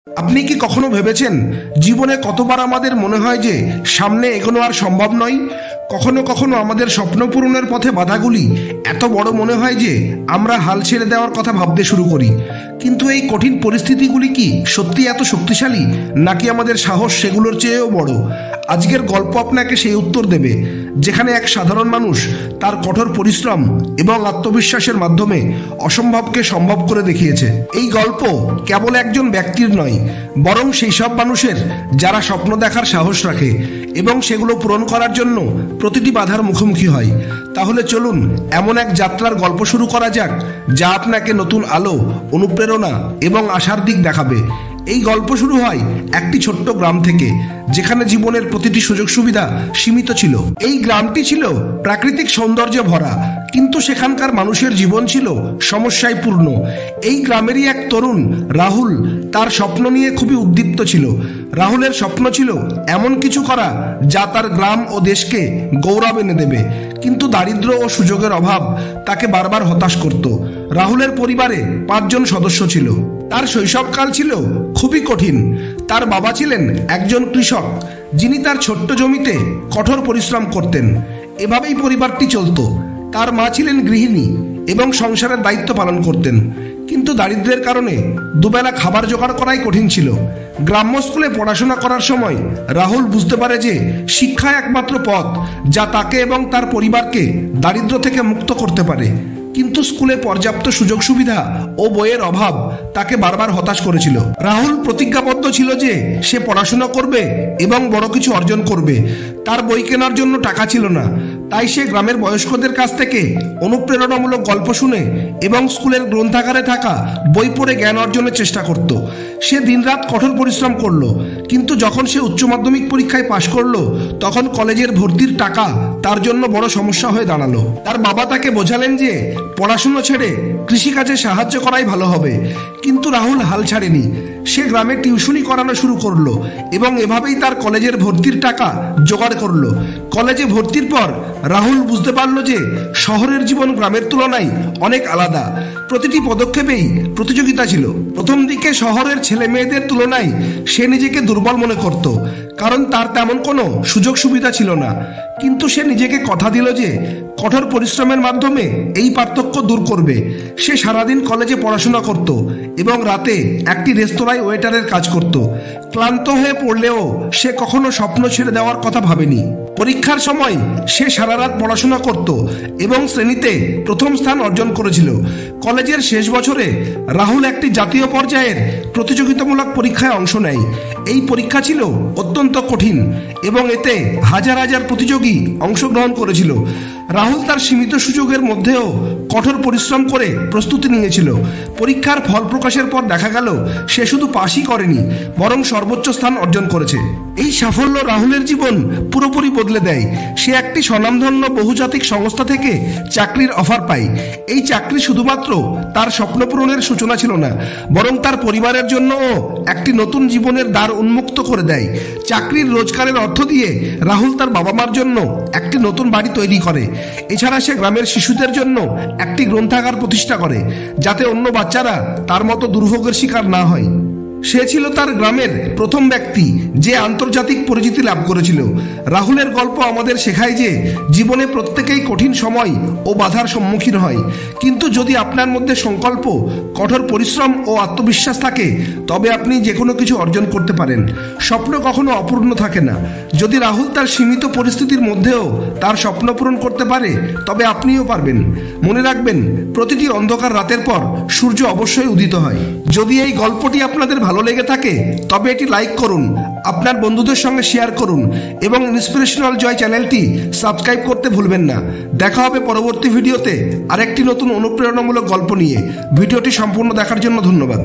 আপনি কি কখনো ভেবেছেন জীবনে কতবার আমাদের মনে হয় যে সামনে এগোনো আর সম্ভব নয়? কখনো কখনো আমাদের স্বপ্ন পূরণের পথে বাধাগুলি এত বড় মনে হয় যে আমরা হাল ছেড়ে দেওয়ার কথা ভাবতে শুরু করি। কিন্তু এই কঠিন পরিস্থিতিগুলি কি সত্যি এত শক্তিশালী, নাকি আমাদের সাহস সেগুলোর চেয়েও বড়? আজকের গল্প আপনাকে সেই উত্তর দেবে, যেখানে এক সাধারণ মানুষ তার কঠোর পরিশ্রম এবং আত্মবিশ্বাসের মাধ্যমে অসম্ভবকে সম্ভব করে দেখিয়েছে। এই গল্প কেবল একজন ব্যক্তির নয়, বরং সেই সব মানুষের যারা স্বপ্ন দেখার সাহস রাখে এবং সেগুলো পূরণ করার জন্য প্রতিটি বাধার মুখোমুখি হয়। তাহলে চলুন এমন এক যাত্রার গল্প শুরু করা যাক, যা আপনাকে নতুন আলো, অনুপ্রেরণা এবং আশার দিক দেখাবে। এই গল্প শুরু হয় একটি ছোট্ট গ্রাম থেকে, যেখানে জীবনের প্রতিটি সুযোগ সুবিধা সীমিত ছিল। এই গ্রামটি ছিল প্রাকৃতিক সৌন্দর্যে ভরা, কিন্তু সেখানকার মানুষের জীবন ছিল সমস্যায় পূর্ণ। এই গ্রামেরই এক তরুণ রাহুল তার স্বপ্ন নিয়ে খুবই উদ্দীপ্ত ছিল। রাহুলের স্বপ্ন ছিল এমন কিছু করা যা তার গ্রাম ও দেশকে গৌরব এনে দেবে, কিন্তু দারিদ্র ও সুযোগের অভাব তাকে বারবার হতাশ করত। রাহুলের পরিবারে 5 জন সদস্য ছিল। তার শৈশবকাল ছিল খুবই কঠিন। তার বাবা ছিলেন একজন কৃষক, যিনি তার ছোট্ট জমিতে কঠোর পরিশ্রম করতেন। এভাবেই পরিবারটি চলত। তার মা ছিলেন গৃহিণী এবং সংসারের দায়িত্ব পালন করতেন, কিন্তু দারিদ্র্যের কারণে দুবেলা খাবার জোগাড় করাই কঠিন ছিল। গ্রাম্য স্কুলে পড়াশোনা করার সময় রাহুল বুঝতে পারে যে শিক্ষা একমাত্র পথ যা তাকে এবং তার পরিবারকে দারিদ্র্য থেকে মুক্ত করতে পারে। কিন্তু স্কুলে পর্যাপ্ত সুযোগ সুবিধা ও বইয়ের অভাব তাকে বারবার হতাশ করেছিল। রাহুল প্রতিজ্ঞাবদ্ধ ছিল যে সে পড়াশোনা করবে এবং বড় কিছু অর্জন করবে। তার বই কেনার জন্য টাকা ছিল না, তাই সে গ্রামের বয়স্কদের কাছ থেকে অনুপ্রেরণামূলক গল্প শুনে এবং স্কুলের গ্রন্থাগারে থাকা বই পড়ে জ্ঞান অর্জনের চেষ্টা করত। সে দিনরাত কঠোর পরিশ্রম করলো, কিন্তু যখন সে উচ্চ মাধ্যমিক পরীক্ষায় পাশ করলো, তখন কলেজের ভর্তির টাকা তার জন্য বড় সমস্যা হয়ে দাঁড়ালো। তার বাবা তাকে বোঝালেন যে পড়াশুনো ছেড়ে কৃষিকাজে সাহায্য করাই ভালো হবে, কিন্তু রাহুল হাল ছাড়েনি। সে গ্রামে টিউশনি করানো শুরু করলো এবং এভাবেই তার কলেজের ভর্তির টাকা জোগাড় করলো। কলেজে ভর্তির পর রাহুল বুঝতে পারলো যে শহরের জীবন গ্রামের তুলনায় অনেক আলাদা। প্রতিটি পদক্ষেপেই প্রতিযোগিতা ছিল। প্রথম দিকে শহরের ছেলে মেয়েদের তুলনায় সে নিজেকে দুর্বল মনে করত, কারণ তার তেমন কোনো সুযোগ সুবিধা ছিল না। কিন্তু সে নিজেকে কথা দিল যে কঠোর পরিশ্রমের মাধ্যমে এই পার্থক্য দূর করবে। সে সারাদিন কলেজে পড়াশোনা করত এবং রাতে একটি রেস্তোরাঁয় ওয়েটারের কাজ করত। ক্লান্ত হয়ে পড়লেও সে কখনো স্বপ্ন ছেড়ে দেওয়ার কথা ভাবেনি। পরীক্ষার সময় সে সারা রাত পড়াশোনা করত এবং শ্রেণীতে প্রথম স্থান অর্জন করেছিল। কলেজের শেষ বছরে রাহুল একটি জাতীয় পর্যায়ের প্রতিযোগিতামূলক পরীক্ষায় অংশ নেয়। এই পরীক্ষা ছিল অত্যন্ত কঠিন এবং এতে হাজার হাজার প্রতিযোগী অংশগ্রহণ করেছিল। রাহুল তার সীমিত সুযোগের মধ্যেও কঠোর পরিশ্রম করে প্রস্তুতি নিয়েছিল। পরীক্ষার ফল প্রকাশের পর দেখা গেল সে শুধু পাশই করেনি, বরং সর্বোচ্চ স্থান অর্জন করেছে। এই সাফল্য রাহুলের জীবন পুরোপুরি বদলে দেয়। সে একটি স্বনামধন্য বহুজাতিক সংস্থা থেকে চাকরির অফার পায়। এই চাকরি শুধুমাত্র তার স্বপ্ন পূরণের সূচনা ছিল না, বরং তার পরিবারের জন্যও একটি নতুন জীবনের দ্বার উন্মুক্ত করে দেয়। চাকরির রোজগারের অর্থ দিয়ে রাহুল তার বাবা মার জন্য একটি নতুন বাড়ি তৈরি করে। এছাড়া সে গ্রামের শিশুদের জন্য একটি গ্রন্থাগার প্রতিষ্ঠা করে, যাতে অন্য বাচ্চারা তার মতো দুর্ভোগের শিকার না হয়। সে ছিল তার গ্রামের প্রথম ব্যক্তি যে আন্তর্জাতিক পরিচিতি লাভ করেছিল। রাহুলের গল্প আমাদের শেখায় যে জীবনে প্রত্যেকেই কঠিন সময় ও বাধার সম্মুখীন হয়, কিন্তু যদি আপনার মধ্যে সংকল্প, কঠোর পরিশ্রম ও আত্মবিশ্বাস থাকে, তবে আপনি যে কোনো কিছু অর্জন করতে পারেন। স্বপ্ন কখনো অপূর্ণ থাকে না। যদি রাহুল তার সীমিত পরিস্থিতির মধ্যেও তার স্বপ্ন পূরণ করতে পারে, তবে আপনিও পারবেন। মনে রাখবেন, প্রতিটি অন্ধকার রাতের পর সূর্য অবশ্যই উদিত হয়। যদি এই গল্পটি আপনাদের ভালো লেগে থাকে, তবে এটি লাইক করুন, আপনার বন্ধুদের সঙ্গে শেয়ার করুন এবং ইন্সপিরেশনাল জয় চ্যানেলটি সাবস্ক্রাইব করতে ভুলবেন না। দেখা হবে পরবর্তী ভিডিওতে আরেকটি নতুন অনুপ্রেরণামূলক গল্প নিয়ে। ভিডিওটি সম্পূর্ণ দেখার জন্য ধন্যবাদ।